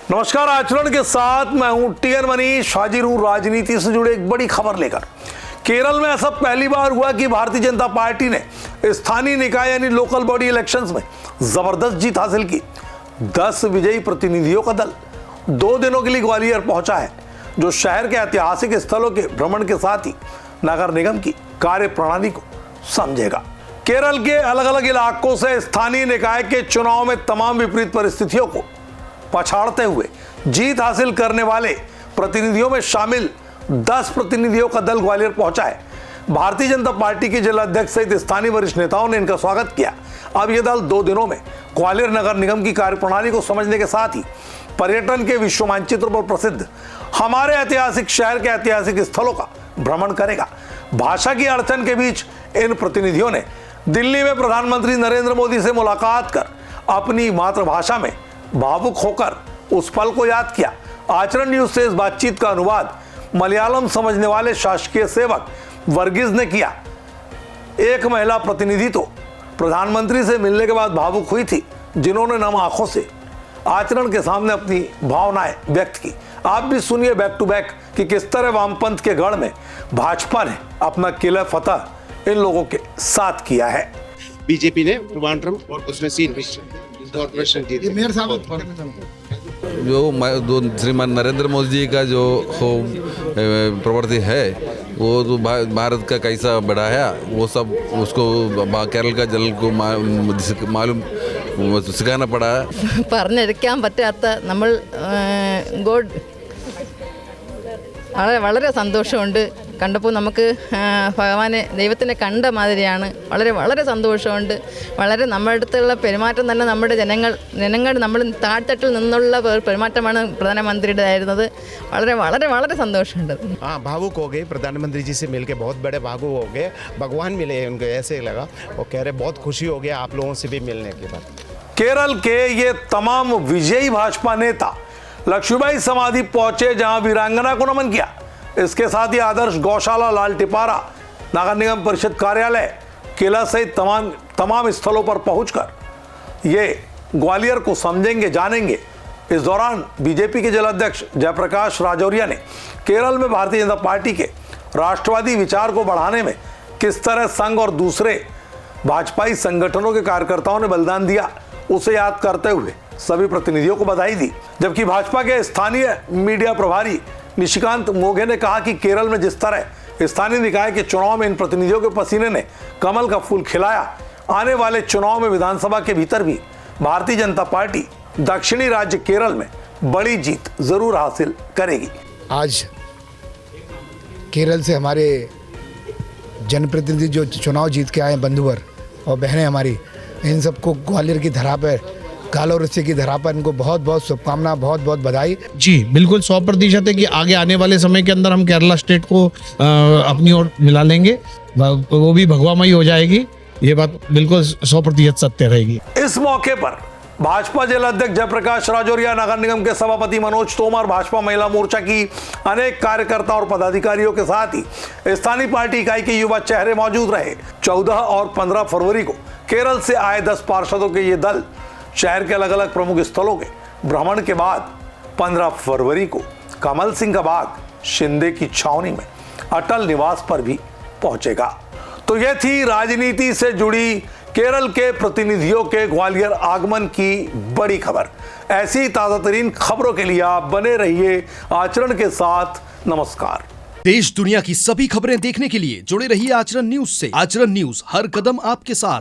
नमस्कार, आचरण के साथ मैं हूं टीएन मनीष, हाजिर हूं राजनीति से जुड़े एक बड़ी खबर लेकर। केरल में ऐसा पहली बार हुआ कि भारतीय जनता पार्टी ने स्थानीय निकाय यानी लोकल बॉडी इलेक्शंस में जबरदस्त जीत हासिल की। 10 विजयी प्रतिनिधियों का दल 2 दिनों के लिए ग्वालियर पहुंचा है, जो शहर के ऐतिहासिक स्थलों के भ्रमण के साथ ही नगर निगम की कार्य प्रणाली को समझेगा। केरल के अलग अलग इलाकों से स्थानीय निकाय के चुनाव में तमाम विपरीत परिस्थितियों को पछाड़ते हुए जीत हासिल करने वाले प्रतिनिधियों में शामिल 10 प्रतिनिधियों का दल ग्वालियर पहुंचा है। भारतीय जनता पार्टी के जिला अध्यक्ष सहित स्थानीय वरिष्ठ नेताओं ने इनका स्वागत किया। अब यह दल 2 दिनों में ग्वालियर नगर निगम की कार्यप्रणाली को समझने के साथ ही पर्यटन के विश्व मानचित्र पर प्रसिद्ध हमारे ऐतिहासिक शहर के ऐतिहासिक स्थलों का भ्रमण करेगा। भाषा की अड़चन के बीच इन प्रतिनिधियों ने दिल्ली में प्रधानमंत्री नरेंद्र मोदी से मुलाकात कर अपनी मातृभाषा में भावुक होकर उस पल को याद किया। आचरण न्यूज से इस बातचीत का अनुवाद मलयालम समझने वाले शासकीय सेवक वर्गीस ने किया। एक महिला प्रतिनिधि तो प्रधानमंत्री से मिलने के बाद भावुक हुई थी, जिन्होंने नम आंखों से आचरण के सामने अपनी भावनाएं व्यक्त की। आप भी सुनिए बैक टू बैक कि किस तरह वामपंथ के गढ़ में भाजपा ने अपना किला फतह इन लोगों के साथ किया है। बीजेपी ने ट्रिवांड्रम और उसमें 3 कॉर्पोरेशन जीती। मेयर साहब जो श्रीमान नरेंद्र मोदी जी का जो प्रवृत्ति है, वो तो भारत का कैसा बढ़ाया, वो सब उसको केरल का जल को मालूम सिखाना पड़ा। പറഞ്ഞിരിക്കാൻ പറ്റാത്ത നമ്മൾ വളരെ സന്തോഷമുണ്ട് കണ്ടപ്പോൾ നമുക്ക് ഭഗവാനെ ദൈവത്തിനെ കണ്ട മാതിരിയാണ്. വളരെ സന്തോഷമുണ്ട്. വളരെ നമ്മുടെ അടുത്തുള്ള പെരുമാറ്റം തന്നെ നമ്മുടെ ജനങ്ങൾ നമ്മൾ താഴ്ത്തട്ടിൽ നിന്നുള്ള പെരുമാറ്റമാണ് പ്രധാനമന്ത്രിയുടേതായിരുന്നത്. വളരെ സന്തോഷമുണ്ട്. हाँ, भावुक हो गए। प्रधानमंत्री जी से मिलके बहुत बड़े भावुक हो गए। भगवान मिले उनको, ऐसे लगा। वो कह रहे बहुत खुशी हो गया आप लोगों से भी मिलने के बाद। केरल के ये तमाम विजयी भाजपा नेता लक्ष्मीबाई समाधि पहुंचे, जहां वीरांगना को नमन किया। इसके साथ ही आदर्श गौशाला, लाल टिपारा, नगर निगम परिषद कार्यालय, किला सहित तमाम स्थलों पर पहुंचकर ये ग्वालियर को समझेंगे, जानेंगे। इस दौरान बीजेपी के जिलाध्यक्ष जयप्रकाश राजौरिया ने केरल में भारतीय जनता पार्टी के राष्ट्रवादी विचार को बढ़ाने में किस तरह संघ और दूसरे भाजपाई संगठनों के कार्यकर्ताओं ने बलिदान दिया, उसे याद करते हुए सभी प्रतिनिधियों को बधाई दी। जबकि भाजपा के स्थानीय मीडिया प्रभारी निशिकांत मोघे ने कहा कि केरल में जिस तरह स्थानीय निकाय के चुनाव में इन प्रतिनिधियों के पसीने ने कमल का फूल खिलाया, आने वाले चुनाव में विधानसभा के भीतर भी भारतीय जनता पार्टी दक्षिणी राज्य केरल में बड़ी जीत जरूर हासिल करेगी। आज केरल से हमारे जनप्रतिनिधि जो चुनाव जीत के आए बंधुवर और बहनें हमारी, इन सबको ग्वालियर की धरा पर, कालो रस्सी की धरा पर इनको बहुत बहुत शुभकामना, बहुत बहुत बधाई। जी बिल्कुल 100% है कि आगे आने वाले समय के अंदर हम केरला स्टेट को अपनी ओर मिला लेंगे, वो भी भगवामयी हो जाएगी। ये बात बिल्कुल 100% सत्य रहेगी। इस मौके पर भाजपा जिला अध्यक्ष जयप्रकाश राजौरिया, नगर निगम के सभापति मनोज तोमर, भाजपा महिला मोर्चा की अनेक कार्यकर्ता और पदाधिकारियों के साथ ही स्थानीय पार्टी इकाई के युवा चेहरे मौजूद रहे। 14 और 15 फरवरी को केरल से आए 10 पार्षदों के ये दल शहर के अलग अलग प्रमुख स्थलों के भ्रमण के बाद 15 फरवरी को कमल सिंह का बाग, शिंदे की छावनी में अटल निवास पर भी पहुंचेगा। तो यह थी राजनीति से जुड़ी केरल के प्रतिनिधियों के ग्वालियर आगमन की बड़ी खबर। ऐसी ताजा तरीन खबरों के लिए आप बने रहिए आचरण के साथ। नमस्कार। देश दुनिया की सभी खबरें देखने के लिए जुड़े रहिए आचरण न्यूज से। आचरण न्यूज, हर कदम आपके साथ।